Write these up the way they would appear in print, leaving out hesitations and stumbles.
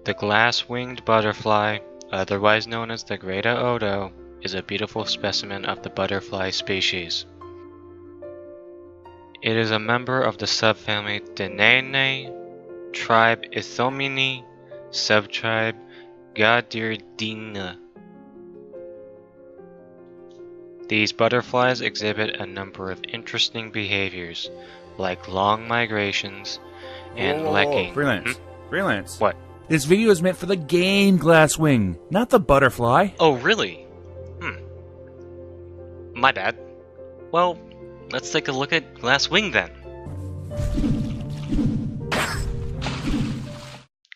The glass-winged butterfly, otherwise known as the Greater Odo, is a beautiful specimen of the butterfly species. It is a member of the subfamily Danainae, tribe Ithomini, subtribe Gadirdina. These butterflies exhibit a number of interesting behaviors, like long migrations and lecking. Freelance. Freelance. What? This video is meant for the game Glasswing, not the butterfly. Oh, really? My bad. Well, let's take a look at Glasswing then.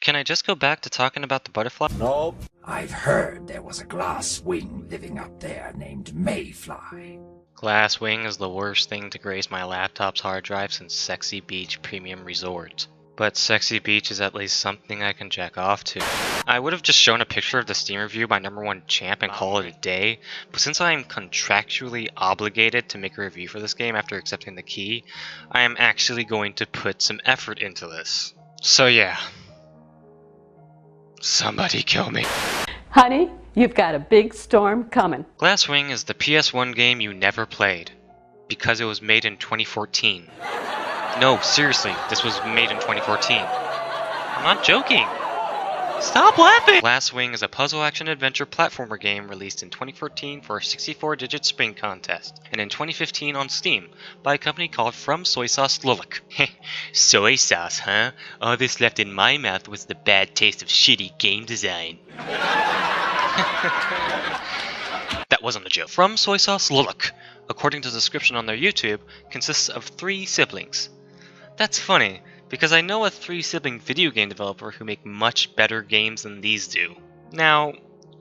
Can I just go back to talking about the butterfly? Nope. I've heard there was a glasswing living up there named Mayfly. Glasswing is the worst thing to grace my laptop's hard drive since Sexy Beach Premium Resort. But Sexy Beach is at least something I can jack off to. I would have just shown a picture of the Steam review by #1 champ and call it a day, but since I am contractually obligated to make a review for this game after accepting the key, I am actually going to put some effort into this. So yeah. Somebody kill me. Honey, you've got a big storm coming. Glasswing is the PS1 game you never played, because it was made in 2014. No, seriously, this was made in 2014. I'm not joking. Stop laughing! Glasswing is a puzzle action adventure platformer game released in 2014 for a 64-digit spring contest, and in 2015 on Steam by a company called From Soy Sauce LLC. Soy sauce, huh? All this left in my mouth was the bad taste of shitty game design. That wasn't a joke. From Soy Sauce LLC, according to the description on their YouTube, consists of 3 siblings. That's funny, because I know a 3-sibling video game developer who make much better games than these do. Now,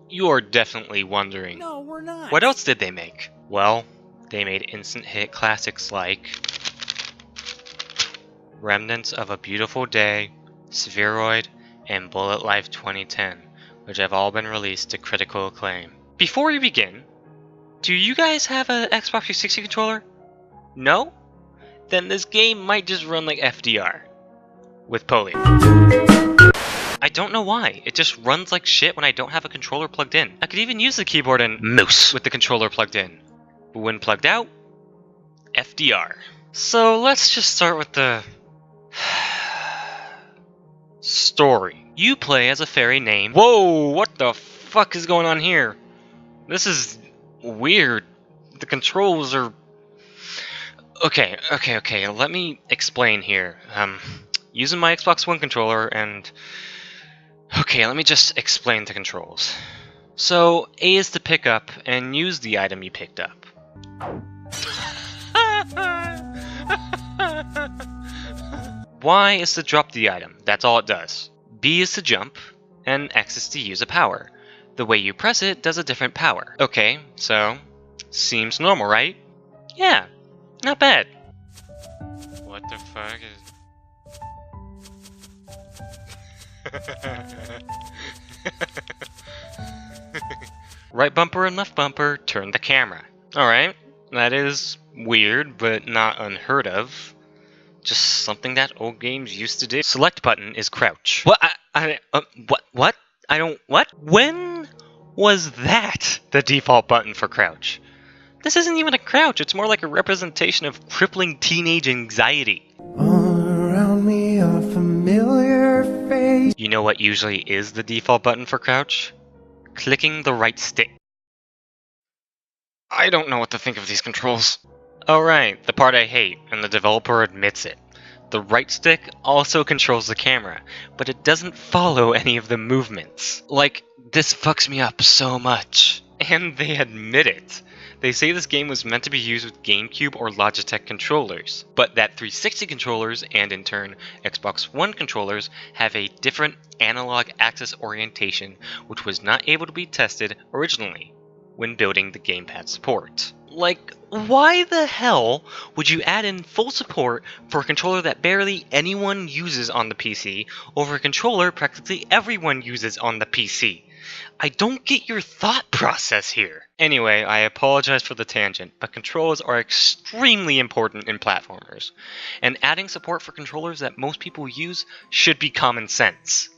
you're definitely wondering, No, we're not. what else did they make? Well, they made instant hit classics like Remnants of a Beautiful Day, Spheroid, and Bullet Life 2010, which have all been released to critical acclaim. Before we begin, do you guys have an Xbox 360 controller? No? Then this game might just run like FDR. With polio. I don't know why, it just runs like shit when I don't have a controller plugged in. I could even use the keyboard and mouse with the controller plugged in. But when plugged out, FDR. So let's just start with the story. You play as a fairy named... Whoa, what the fuck is going on here? This is weird. The controls are... Okay, let me explain here. Using my Xbox One controller and... Okay, let me just explain the controls. So, A is to pick up and use the item you picked up. Y is to drop the item, that's all it does. B is to jump, and X is to use a power. The way you press it does a different power. Okay, so, seems normal, right? Yeah, not bad. What the fuck is... Right bumper and left bumper, turn the camera. Alright, that is weird, but not unheard of. Just something that old games used to do. Select button is crouch. What? What? I don't... What? When was that the default button for crouch? This isn't even a crouch, it's more like a representation of crippling teenage anxiety. All around me a familiar face. You know what usually is the default button for crouch? Clicking the right stick. I don't know what to think of these controls. Oh right, the part I hate, and the developer admits it. The right stick also controls the camera, but it doesn't follow any of the movements. Like, this fucks me up so much. And they admit it. They say this game was meant to be used with GameCube or Logitech controllers, but that 360 controllers, and in turn Xbox One controllers, have a different analog axis orientation which was not able to be tested originally when building the gamepad support. Like, why the hell would you add in full support for a controller that barely anyone uses on the PC over a controller practically everyone uses on the PC? I don't get your thought process here. Anyway, I apologize for the tangent, but controllers are extremely important in platformers, and adding support for controllers that most people use should be common sense.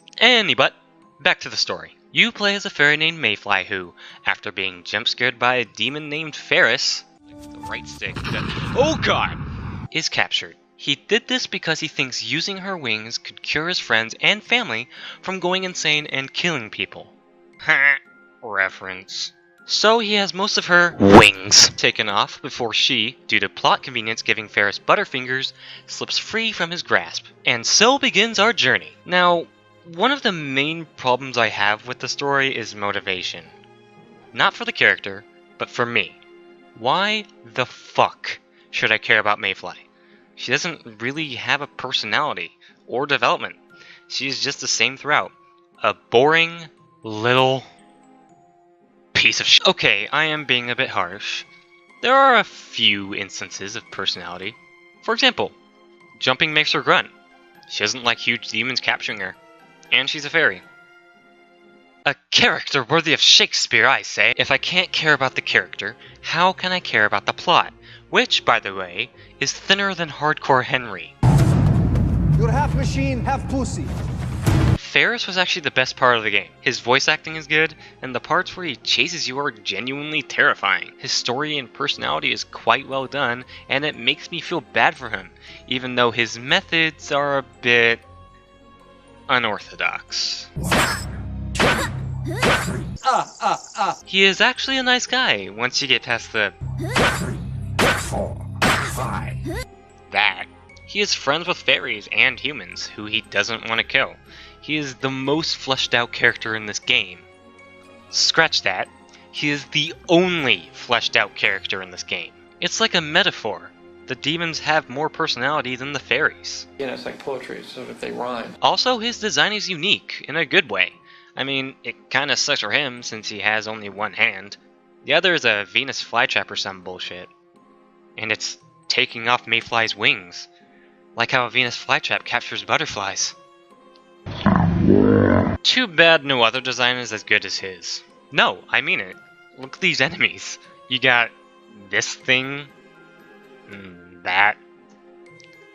back to the story. You play as a fairy named Mayfly who, after being jump scared by a demon named Ferace, the right stick, oh god, is captured. He did this because he thinks using her wings could cure his friends and family from going insane and killing people. Ha! Reference. So he has most of her wings taken off before she, due to plot convenience giving Ferace butterfingers, slips free from his grasp. And so begins our journey. Now, one of the main problems I have with the story is motivation. Not for the character, but for me. Why the fuck should I care about Mayfly? She doesn't really have a personality or development. She's just the same throughout. A boring little piece of shit. Okay, I am being a bit harsh. There are a few instances of personality. For example, jumping makes her grunt. She doesn't like huge demons capturing her. And she's a fairy. A character worthy of Shakespeare, I say. If I can't care about the character, how can I care about the plot? Which, by the way, is thinner than Hardcore Henry. You're half machine, half pussy. Ferace was actually the best part of the game. His voice acting is good, and the parts where he chases you are genuinely terrifying. His story and personality is quite well done, and it makes me feel bad for him, even though his methods are a bit unorthodox. He is actually a nice guy once you get past the 4, 5. that. He is friends with fairies and humans who he doesn't want to kill. He is the most fleshed out character in this game. Scratch that. He is the only fleshed out character in this game. It's like a metaphor. The demons have more personality than the fairies. Yeah, it's like poetry, so if they rhyme. Also, his design is unique, in a good way. I mean, it kinda sucks for him since he has only one hand. The other is a Venus flytrap or some bullshit. And it's taking off Mayfly's wings. Like how a Venus flytrap captures butterflies. Too bad no other design is as good as his. No, I mean it. Look at these enemies. You got this thing, that,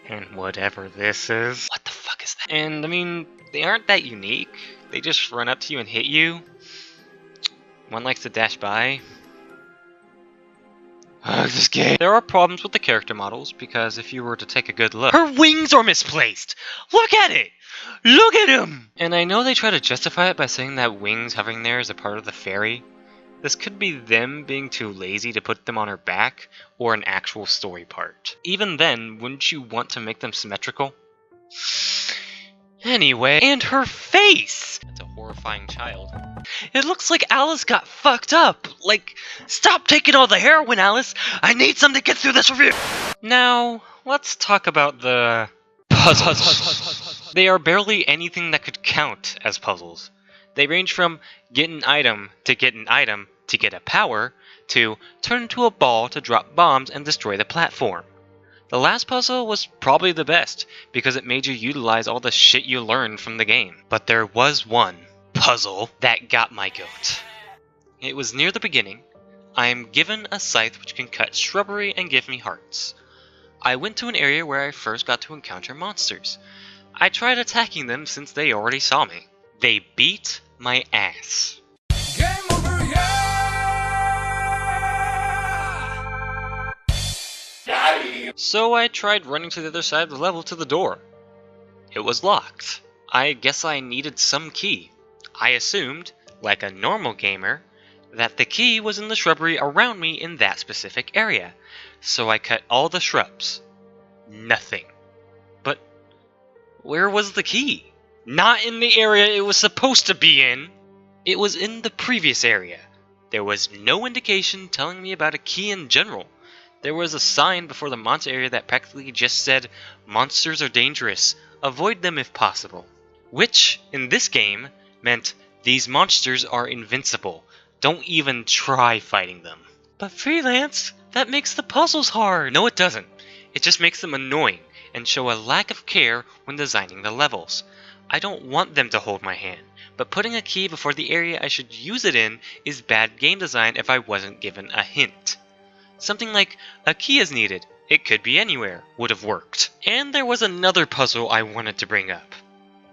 and whatever this is. What the fuck is that? And I mean, they aren't that unique. They just run up to you and hit you. One likes to dash by. This game. There are problems with the character models because if you were to take a good look, her wings are misplaced! Look at it! Look at him! And I know they try to justify it by saying that wings hovering there is a part of the fairy. This could be them being too lazy to put them on her back, or an actual story part. Even then, wouldn't you want to make them symmetrical? Anyway, and her face! That's a horrifying child. It looks like Alice got fucked up. Like, stop taking all the heroin, Alice! I need something to get through this review! Now, let's talk about the puzzles. They are barely anything that could count as puzzles. They range from get an item to get an item to get a power, to turn into a ball to drop bombs and destroy the platform. The last puzzle was probably the best, because it made you utilize all the shit you learned from the game. But there was one puzzle that got my goat. It was near the beginning. I am given a scythe which can cut shrubbery and give me hearts. I went to an area where I first got to encounter monsters. I tried attacking them since they already saw me. They beat my ass. Game over, yeah! So I tried running to the other side of the level to the door. It was locked. I guess I needed some key. I assumed, like a normal gamer, that the key was in the shrubbery around me in that specific area. So I cut all the shrubs. Nothing. But where was the key? Not in the area it was supposed to be in. It was in the previous area. There was no indication telling me about a key in general. There was a sign before the monster area that practically just said, monsters are dangerous, avoid them if possible. Which, in this game, meant these monsters are invincible. Don't even try fighting them. But Freelance, that makes the puzzles hard. No, it doesn't. It just makes them annoying and show a lack of care when designing the levels. I don't want them to hold my hand, but putting a key before the area I should use it in is bad game design if I wasn't given a hint. Something like, a key is needed, it could be anywhere, would have worked. And there was another puzzle I wanted to bring up.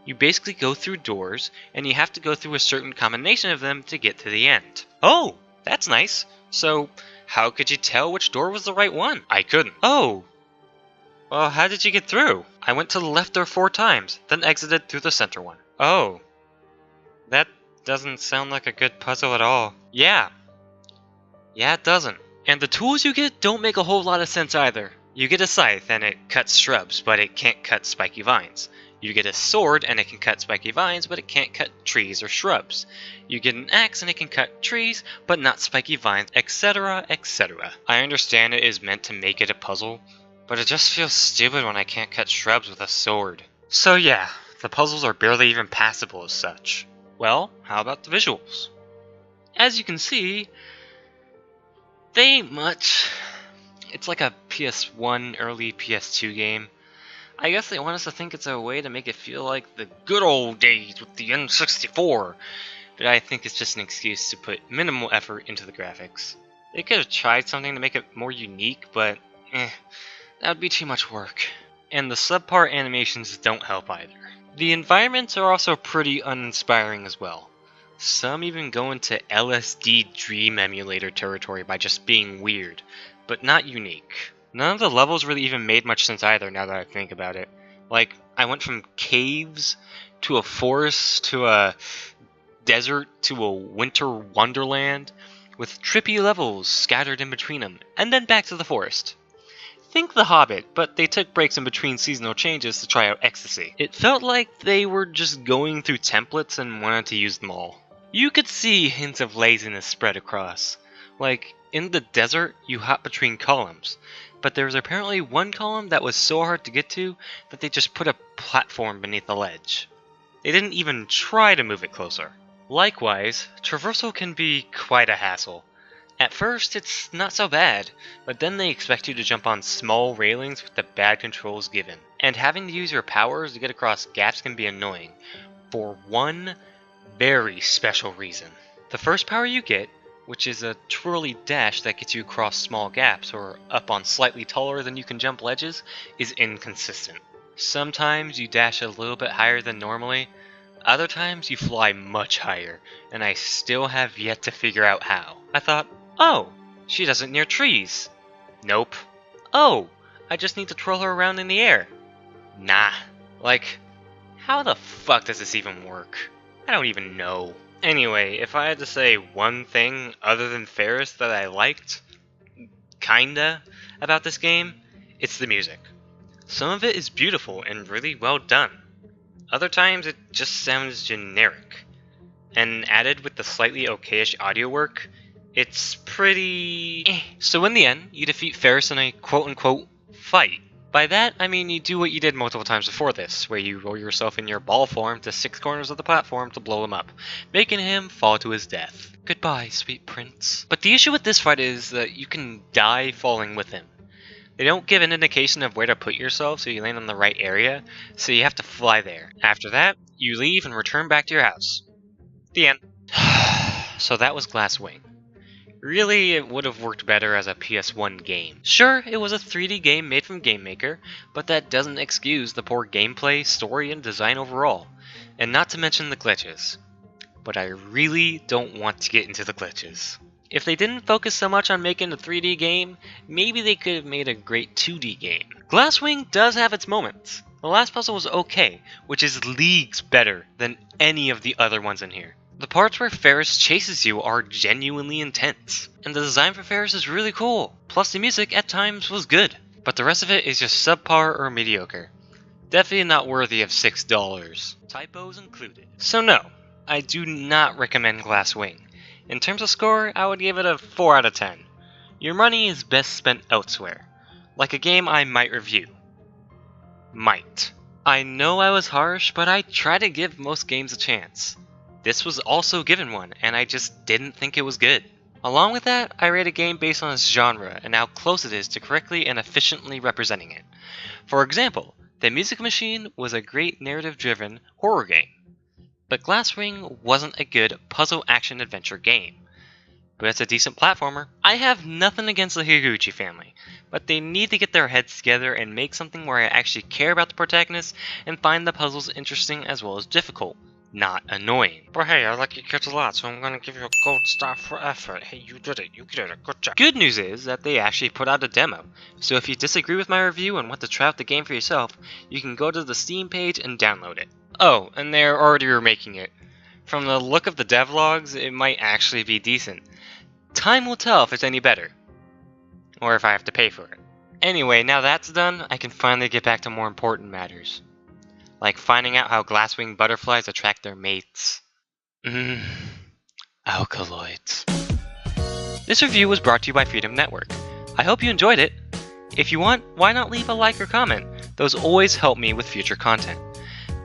You basically go through doors, and you have to go through a certain combination of them to get to the end. Oh, that's nice. So, how could you tell which door was the right one? I couldn't. Oh. Well, how did you get through? I went to the left door 4 times, then exited through the center one. Oh. That doesn't sound like a good puzzle at all. Yeah. Yeah, it doesn't. And the tools you get don't make a whole lot of sense either. You get a scythe and it cuts shrubs, but it can't cut spiky vines. You get a sword and it can cut spiky vines, but it can't cut trees or shrubs. You get an axe and it can cut trees, but not spiky vines, etc, etc. I understand it is meant to make it a puzzle, but it just feels stupid when I can't cut shrubs with a sword. So yeah, the puzzles are barely even passable as such. Well, how about the visuals? As you can see, they ain't much. It's like a PS1, early PS2 game. I guess they want us to think it's a way to make it feel like the good old days with the N64, but I think it's just an excuse to put minimal effort into the graphics. They could have tried something to make it more unique, but that would be too much work. And the subpar animations don't help either. The environments are also pretty uninspiring as well. Some even go into LSD Dream Emulator territory by just being weird, but not unique. None of the levels really even made much sense either now that I think about it. Like, I went from caves to a forest to a desert to a winter wonderland with trippy levels scattered in between them, and then back to the forest. Think The Hobbit, but they took breaks in between seasonal changes to try out ecstasy. It felt like they were just going through templates and wanted to use them all. You could see hints of laziness spread across. Like, in the desert, you hop between columns, but there was apparently one column that was so hard to get to that they just put a platform beneath the ledge. They didn't even try to move it closer. Likewise, traversal can be quite a hassle. At first, it's not so bad, but then they expect you to jump on small railings with the bad controls given. And having to use your powers to get across gaps can be annoying, for one very special reason. The first power you get, which is a twirly dash that gets you across small gaps or up on slightly taller than you can jump ledges, is inconsistent. Sometimes you dash a little bit higher than normally, other times you fly much higher, and I still have yet to figure out how. I thought, oh, she does it near trees. Nope. Oh, I just need to twirl her around in the air. Nah. Like, how the fuck does this even work? I don't even know. Anyway, if I had to say one thing other than Ferace that I liked, kinda, about this game, it's the music. Some of it is beautiful and really well done. Other times it just sounds generic. And added with the slightly okayish audio work, it's pretty So in the end, you defeat Ferace in a quote-unquote fight. By that, I mean you do what you did multiple times before this, where you roll yourself in your ball form to 6 corners of the platform to blow him up, making him fall to his death. Goodbye, sweet prince. But the issue with this fight is that you can die falling with him. They don't give an indication of where to put yourself so you land in the right area, so you have to fly there. After that, you leave and return back to your house. The end. So that was Glasswinged. Really, it would have worked better as a PS1 game. Sure, it was a 3D game made from Game Maker, but that doesn't excuse the poor gameplay, story, and design overall. And not to mention the glitches. But I really don't want to get into the glitches. If they didn't focus so much on making a 3D game, maybe they could have made a great 2D game. Glasswinged does have its moments. The last puzzle was okay, which is leagues better than any of the other ones in here. The parts where Ferace chases you are genuinely intense, and the design for Ferace is really cool. Plus the music at times was good, but the rest of it is just subpar or mediocre. Definitely not worthy of $6. Typos included. So no, I do not recommend Glasswinged. In terms of score, I would give it a 4 out of 10. Your money is best spent elsewhere, like a game I might review. Might. I know I was harsh, but I try to give most games a chance. This was also given one, and I just didn't think it was good. Along with that, I rate a game based on its genre and how close it is to correctly and efficiently representing it. For example, The Music Machine was a great narrative-driven horror game, but Glasswinged wasn't a good puzzle action-adventure game. but it's a decent platformer. I have nothing against the Higuchi family, but they need to get their heads together and make something where I actually care about the protagonist and find the puzzles interesting as well as difficult, not annoying. But hey, I like your kids a lot, so I'm gonna give you a gold star for effort. Hey, you did it, good job. Good news is that they actually put out a demo, so if you disagree with my review and want to try out the game for yourself, you can go to the Steam page and download it. Oh, and they're already remaking it. From the look of the devlogs, it might actually be decent. Time will tell if it's any better. Or if I have to pay for it. Anyway, now that's done, I can finally get back to more important matters. Like finding out how glasswing butterflies attract their mates. Alkaloids. This review was brought to you by Freedom Network. I hope you enjoyed it. If you want, why not leave a like or comment? Those always help me with future content.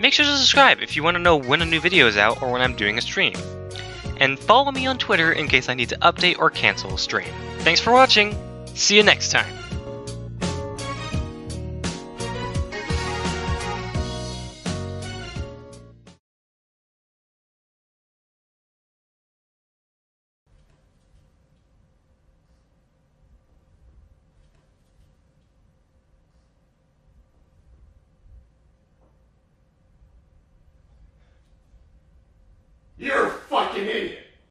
Make sure to subscribe if you want to know when a new video is out or when I'm doing a stream. And follow me on Twitter in case I need to update or cancel a stream. Thanks for watching! See you next time!